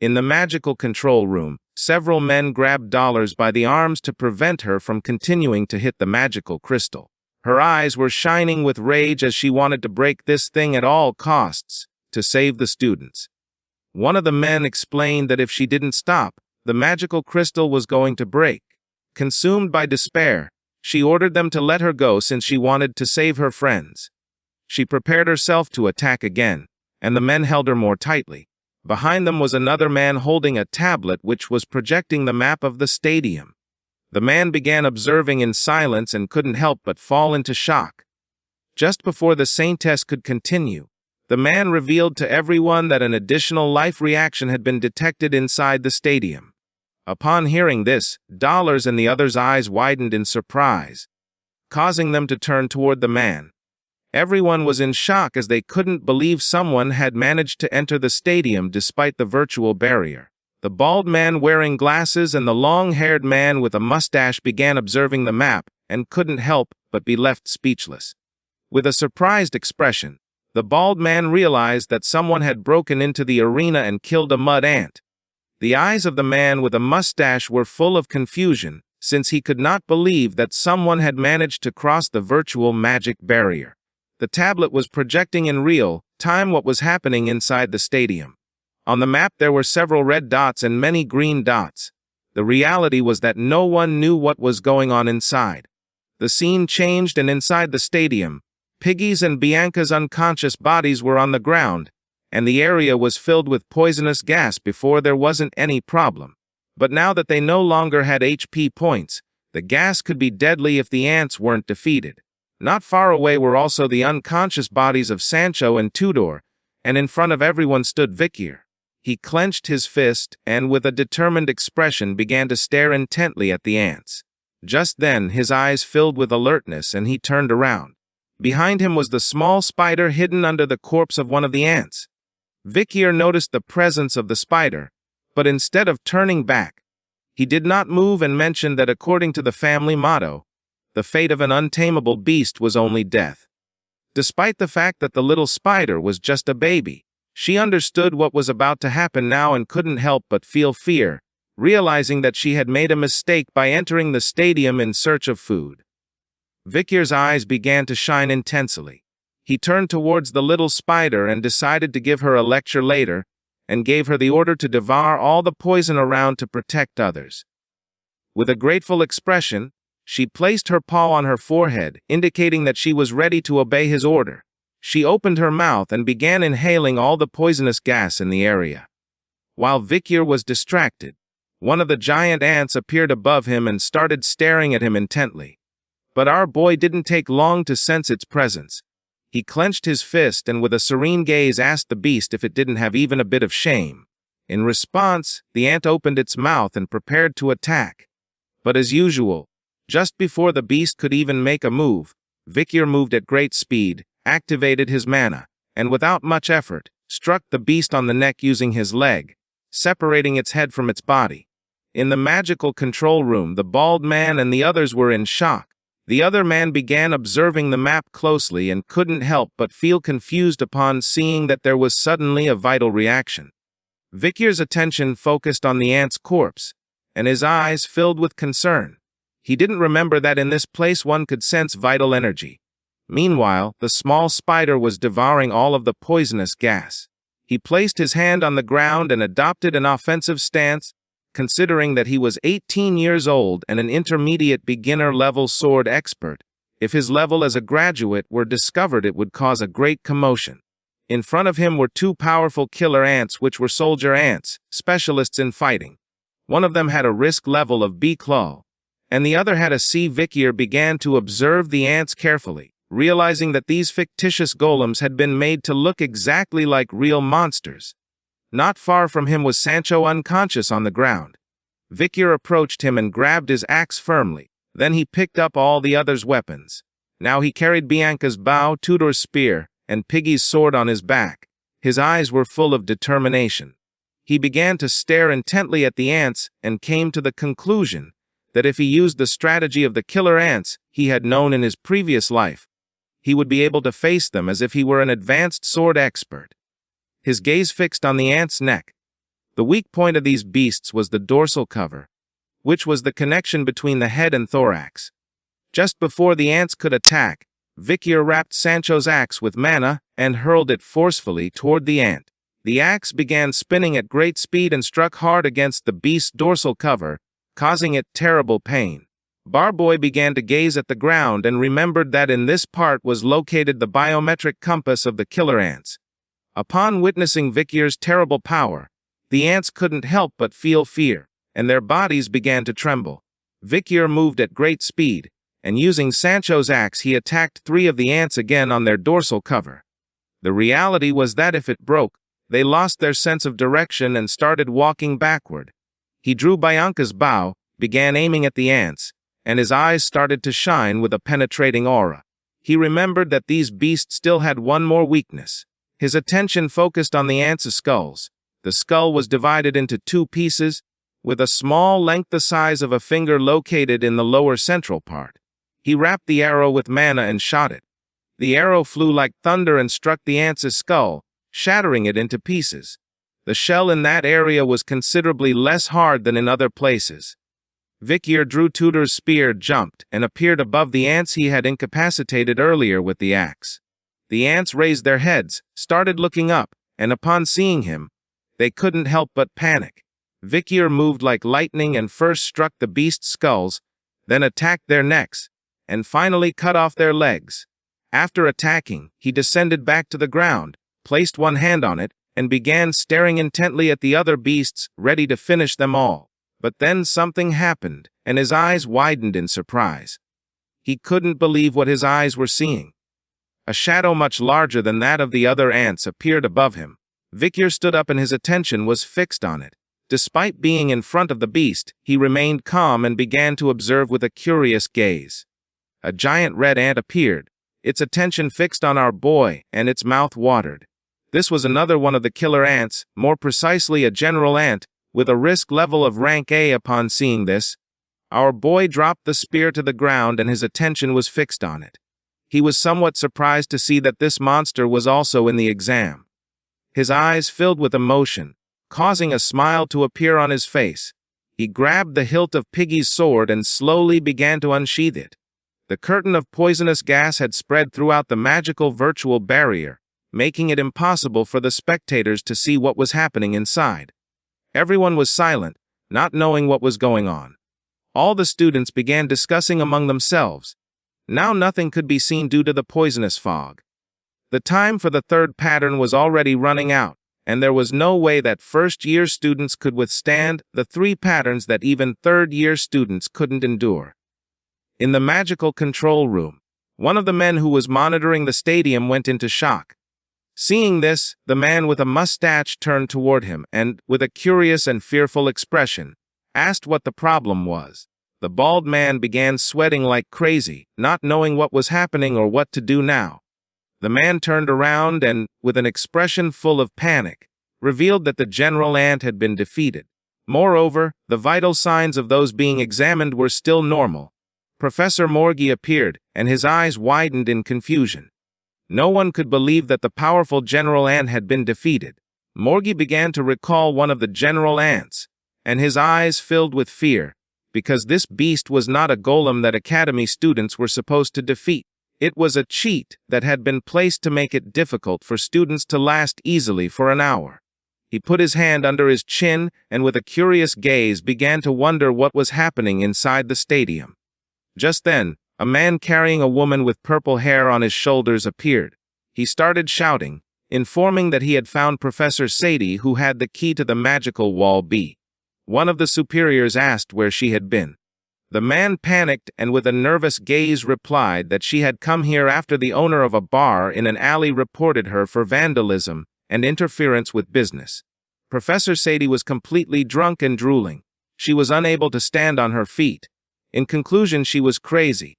In the magical control room, several men grabbed Dollars by the arms to prevent her from continuing to hit the magical crystal. Her eyes were shining with rage as she wanted to break this thing at all costs, to save the students. One of the men explained that if she didn't stop, the magical crystal was going to break. Consumed by despair, she ordered them to let her go since she wanted to save her friends. She prepared herself to attack again, and the men held her more tightly. Behind them was another man holding a tablet which was projecting the map of the stadium. The man began observing in silence and couldn't help but fall into shock. Just before the Saintess could continue, the man revealed to everyone that an additional life reaction had been detected inside the stadium. Upon hearing this, Dollars and the others' eyes widened in surprise, causing them to turn toward the man. Everyone was in shock as they couldn't believe someone had managed to enter the stadium despite the virtual barrier. The bald man wearing glasses and the long-haired man with a mustache began observing the map and couldn't help but be left speechless. With a surprised expression, the bald man realized that someone had broken into the arena and killed a mud ant. The eyes of the man with a mustache were full of confusion, since he could not believe that someone had managed to cross the virtual magic barrier. The tablet was projecting in real time what was happening inside the stadium. On the map there were several red dots and many green dots. The reality was that no one knew what was going on inside. The scene changed, and inside the stadium, Piggy's and Bianca's unconscious bodies were on the ground, and the area was filled with poisonous gas. Before there wasn't any problem. But now that they no longer had HP points, the gas could be deadly if the ants weren't defeated. Not far away were also the unconscious bodies of Sancho and Tudor, and in front of everyone stood Vikier. He clenched his fist and with a determined expression began to stare intently at the ants. Just then his eyes filled with alertness and he turned around. Behind him was the small spider hidden under the corpse of one of the ants. Vikier noticed the presence of the spider, but instead of turning back, he did not move and mentioned that according to the family motto, the fate of an untamable beast was only death. Despite the fact that the little spider was just a baby, she understood what was about to happen now and couldn't help but feel fear, realizing that she had made a mistake by entering the stadium in search of food. Vikier's eyes began to shine intensely. He turned towards the little spider and decided to give her a lecture later, and gave her the order to devour all the poison around to protect others. With a grateful expression, she placed her paw on her forehead, indicating that she was ready to obey his order. She opened her mouth and began inhaling all the poisonous gas in the area. While Vikier was distracted, one of the giant ants appeared above him and started staring at him intently. But our boy didn't take long to sense its presence. He clenched his fist and with a serene gaze asked the beast if it didn't have even a bit of shame. In response, the ant opened its mouth and prepared to attack. But as usual, just before the beast could even make a move, Vikier moved at great speed, activated his mana, and without much effort, struck the beast on the neck using his leg, separating its head from its body. In the magical control room, the bald man and the others were in shock. The other man began observing the map closely and couldn't help but feel confused upon seeing that there was suddenly a vital reaction. Vikier's attention focused on the ant's corpse, and his eyes filled with concern. He didn't remember that in this place one could sense vital energy. Meanwhile, the small spider was devouring all of the poisonous gas. He placed his hand on the ground and adopted an offensive stance, considering that he was 18 years old and an intermediate beginner-level sword expert. If his level as a graduate were discovered, it would cause a great commotion. In front of him were two powerful killer ants which were soldier ants, specialists in fighting. One of them had a risk level of B claw, and the other had a C. Vikier began to observe the ants carefully, realizing that these fictitious golems had been made to look exactly like real monsters. Not far from him was Sancho unconscious on the ground. Vikier approached him and grabbed his axe firmly. Then he picked up all the others' weapons. Now he carried Bianca's bow, Tudor's spear, and Piggy's sword on his back. His eyes were full of determination. He began to stare intently at the ants and came to the conclusion that if he used the strategy of the killer ants he had known in his previous life, he would be able to face them as if he were an advanced sword expert. His gaze fixed on the ant's neck. The weak point of these beasts was the dorsal cover, which was the connection between the head and thorax. Just before the ants could attack, Vikier wrapped Sancho's axe with mana and hurled it forcefully toward the ant. The axe began spinning at great speed and struck hard against the beast's dorsal cover, causing it terrible pain. Barboy began to gaze at the ground and remembered that in this part was located the biometric compass of the killer ants. Upon witnessing Vikier's terrible power, the ants couldn't help but feel fear, and their bodies began to tremble. Vikier moved at great speed, and using Sancho's axe he attacked 3 of the ants again on their dorsal cover. The reality was that if it broke, they lost their sense of direction and started walking backward. He drew Bianca's bow, began aiming at the ants, and his eyes started to shine with a penetrating aura. He remembered that these beasts still had one more weakness. His attention focused on the ants' skulls. The skull was divided into 2 pieces, with a small length the size of a finger located in the lower central part. He wrapped the arrow with mana and shot it. The arrow flew like thunder and struck the ants' skull, shattering it into pieces. The shell in that area was considerably less hard than in other places. Vikier drew Tudor's spear, jumped, and appeared above the ants he had incapacitated earlier with the axe. The ants raised their heads, started looking up, and upon seeing him, they couldn't help but panic. Vikier moved like lightning and first struck the beast's skulls, then attacked their necks, and finally cut off their legs. After attacking, he descended back to the ground, placed one hand on it, and began staring intently at the other beasts, ready to finish them all. But then something happened, and his eyes widened in surprise. He couldn't believe what his eyes were seeing. A shadow much larger than that of the other ants appeared above him. Vikier stood up and his attention was fixed on it. Despite being in front of the beast, he remained calm and began to observe with a curious gaze. A giant red ant appeared, its attention fixed on our boy, and its mouth watered. This was another one of the killer ants, more precisely a general ant, with a risk level of rank A. Upon seeing this, our boy dropped the spear to the ground and his attention was fixed on it. He was somewhat surprised to see that this monster was also in the exam. His eyes filled with emotion, causing a smile to appear on his face. He grabbed the hilt of Piggy's sword and slowly began to unsheath it. The curtain of poisonous gas had spread throughout the magical virtual barrier, making it impossible for the spectators to see what was happening inside. Everyone was silent, not knowing what was going on. All the students began discussing among themselves. Now nothing could be seen due to the poisonous fog. The time for the 3rd pattern was already running out, and there was no way that first-year students could withstand the 3 patterns that even 3rd-year students couldn't endure. In the magical control room, one of the men who was monitoring the stadium went into shock. Seeing this, the man with a mustache turned toward him and, with a curious and fearful expression, asked what the problem was. The bald man began sweating like crazy, not knowing what was happening or what to do now. The man turned around and, with an expression full of panic, revealed that the general ant had been defeated. Moreover, the vital signs of those being examined were still normal. Professor Morgi appeared, and his eyes widened in confusion. No one could believe that the powerful general ant had been defeated. Morgi began to recall one of the general ants, and his eyes filled with fear, because this beast was not a golem that academy students were supposed to defeat. It was a cheat that had been placed to make it difficult for students to last easily for an hour. He put his hand under his chin and with a curious gaze began to wonder what was happening inside the stadium. Just then, a man carrying a woman with purple hair on his shoulders appeared. He started shouting, informing that he had found Professor Sadie, who had the key to the magical wall B. One of the superiors asked where she had been. The man panicked and with a nervous gaze replied that she had come here after the owner of a bar in an alley reported her for vandalism and interference with business. Professor Sadie was completely drunk and drooling. She was unable to stand on her feet. In conclusion, she was crazy.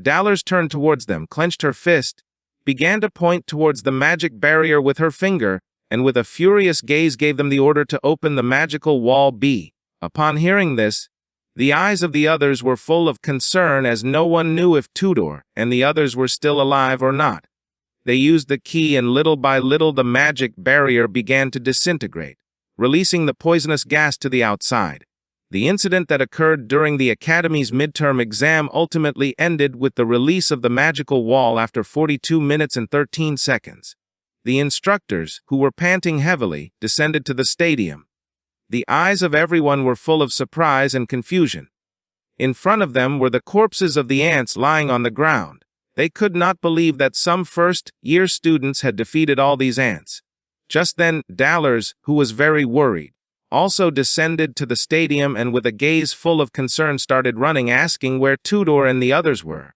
Dallars turned towards them, clenched her fist, began to point towards the magic barrier with her finger, and with a furious gaze gave them the order to open the magical wall B. Upon hearing this, the eyes of the others were full of concern as no one knew if Tudor and the others were still alive or not. They used the key and little by little the magic barrier began to disintegrate. releasing the poisonous gas to the outside. The incident that occurred during the Academy's midterm exam ultimately ended with the release of the magical wall after 42 minutes and 13 seconds. The instructors, who were panting heavily, descended to the stadium. The eyes of everyone were full of surprise and confusion. In front of them were the corpses of the ants lying on the ground. They could not believe that some first-year students had defeated all these ants. Just then, Dallars, who was very worried, also descended to the stadium and with a gaze full of concern started running, asking where Tudor and the others were.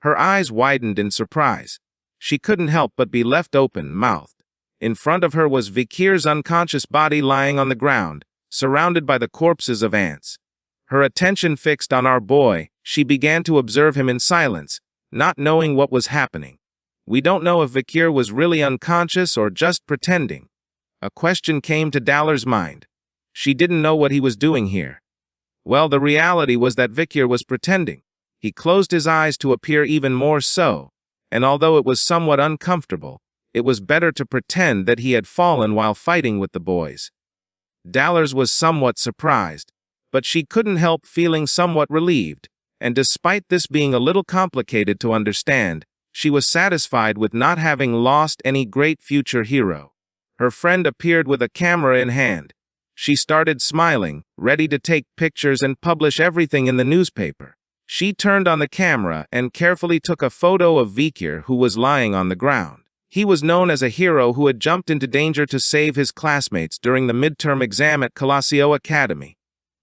Her eyes widened in surprise. She couldn't help but be left open-mouthed. In front of her was Vikir's unconscious body lying on the ground, surrounded by the corpses of ants. Her attention fixed on our boy, she began to observe him in silence, not knowing what was happening. We don't know if Vikir was really unconscious or just pretending. A question came to Dallar's mind. She didn't know what he was doing here. Well, the reality was that Vikir was pretending. He closed his eyes to appear even more so, and although it was somewhat uncomfortable, it was better to pretend that he had fallen while fighting with the boys. Dallars was somewhat surprised, but she couldn't help feeling somewhat relieved, and despite this being a little complicated to understand, she was satisfied with not having lost any great future hero. Her friend appeared with a camera in hand. She started smiling, ready to take pictures and publish everything in the newspaper. She turned on the camera and carefully took a photo of Vikir, who was lying on the ground. He was known as a hero who had jumped into danger to save his classmates during the midterm exam at Colosio Academy.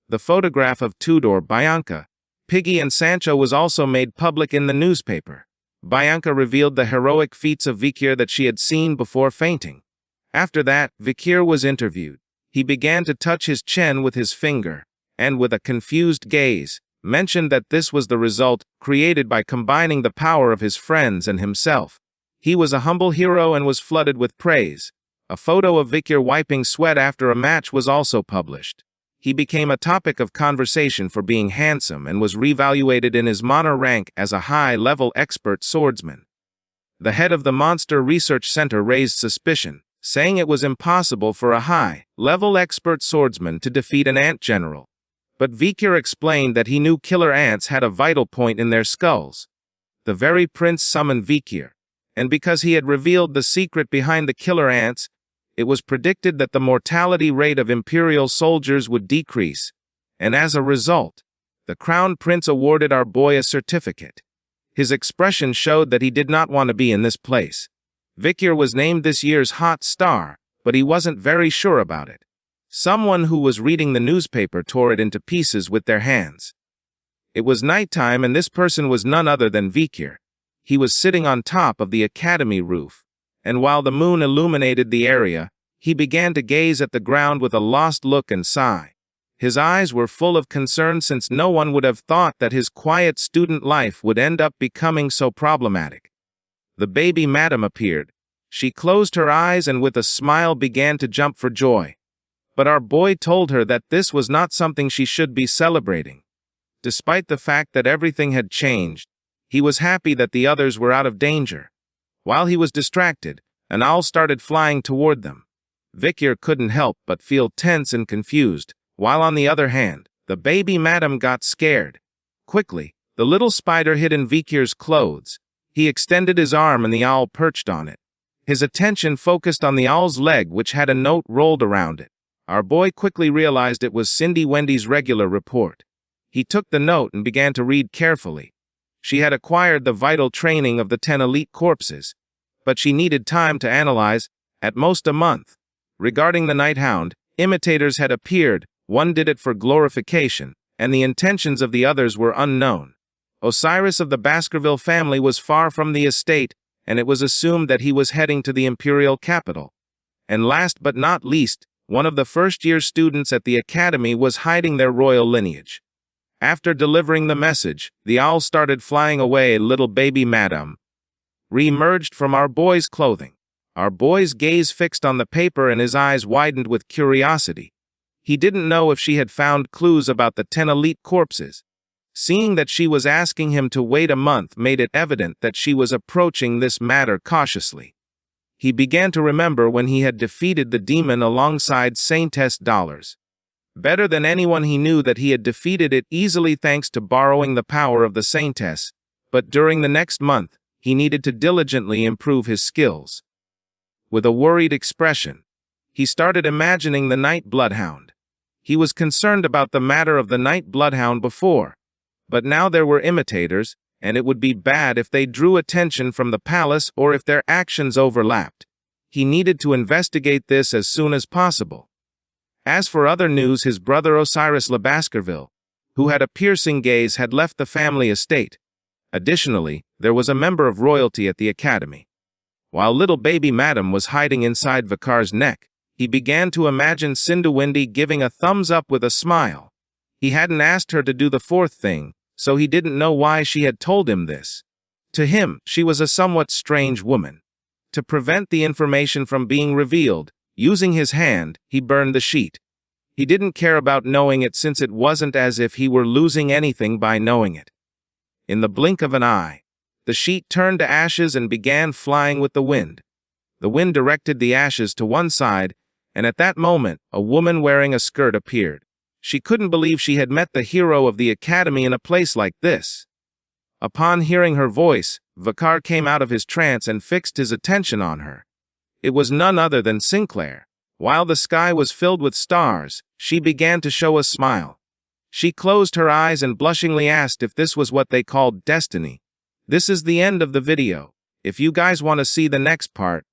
The photograph of Tudor, Bianca, Piggy and Sancho was also made public in the newspaper. Bianca revealed the heroic feats of Vikir that she had seen before fainting. After that, Vikir was interviewed. He began to touch his chin with his finger, and with a confused gaze, mentioned that this was the result created by combining the power of his friends and himself. He was a humble hero and was flooded with praise. A photo of Vikir wiping sweat after a match was also published. He became a topic of conversation for being handsome and was reevaluated in his Manhwa rank as a high-level expert swordsman. The head of the Monster Research Center raised suspicion, saying it was impossible for a high-level expert swordsman to defeat an ant general. But Vikir explained that he knew killer ants had a vital point in their skulls. The very prince summoned Vikir, and because he had revealed the secret behind the killer ants, it was predicted that the mortality rate of imperial soldiers would decrease, and as a result, the crown prince awarded our boy a certificate. His expression showed that he did not want to be in this place. Vikir was named this year's hot star, but he wasn't very sure about it. Someone who was reading the newspaper tore it into pieces with their hands. It was nighttime and this person was none other than Vikir. He was sitting on top of the academy roof, and while the moon illuminated the area, he began to gaze at the ground with a lost look and sigh. His eyes were full of concern since no one would have thought that his quiet student life would end up becoming so problematic. The baby madam appeared. She closed her eyes and with a smile began to jump for joy. But our boy told her that this was not something she should be celebrating. Despite the fact that everything had changed, he was happy that the others were out of danger. While he was distracted, an owl started flying toward them. Vikir couldn't help but feel tense and confused, while on the other hand, the baby madam got scared. Quickly, the little spider hid in Vikir's clothes. He extended his arm and the owl perched on it. His attention focused on the owl's leg, which had a note rolled around it. Our boy quickly realized it was Cindy Wendy's regular report. He took the note and began to read carefully. She had acquired the vital training of the 10 elite corpses, but she needed time to analyze, at most a month. Regarding the Night Hound, imitators had appeared, one did it for glorification, and the intentions of the others were unknown. Osiris of the Baskerville family was far from the estate, and it was assumed that he was heading to the imperial capital. And last but not least, one of the first-year students at the academy was hiding their royal lineage. After delivering the message, the owl started flying away. Little baby madam re-emerged from our boy's clothing. Our boy's gaze fixed on the paper and his eyes widened with curiosity. He didn't know if she had found clues about the 10 elite corpses. Seeing that she was asking him to wait a month made it evident that she was approaching this matter cautiously. He began to remember when he had defeated the demon alongside Saintess Dollars. Better than anyone he knew that he had defeated it easily thanks to borrowing the power of the Saintess, but during the next month, he needed to diligently improve his skills. With a worried expression, he started imagining the Night Bloodhound. He was concerned about the matter of the Night Bloodhound before, but now there were imitators, and it would be bad if they drew attention from the palace or if their actions overlapped. He needed to investigate this as soon as possible. As for other news, his brother Osiris Le Baskerville, who had a piercing gaze, had left the family estate. Additionally, there was a member of royalty at the academy. While little baby Madam was hiding inside Vikar's neck, he began to imagine Cinderwindy giving a thumbs up with a smile. He hadn't asked her to do the fourth thing, so he didn't know why she had told him this. To him, she was a somewhat strange woman. To prevent the information from being revealed, using his hand, he burned the sheet. He didn't care about knowing it since it wasn't as if he were losing anything by knowing it. In the blink of an eye, the sheet turned to ashes and began flying with the wind. The wind directed the ashes to one side, and at that moment, a woman wearing a skirt appeared. She couldn't believe she had met the hero of the academy in a place like this. Upon hearing her voice, Vikar came out of his trance and fixed his attention on her. It was none other than Sinclair. While the sky was filled with stars, she began to show a smile. She closed her eyes and blushingly asked if this was what they called destiny. This is the end of the video. If you guys want to see the next part,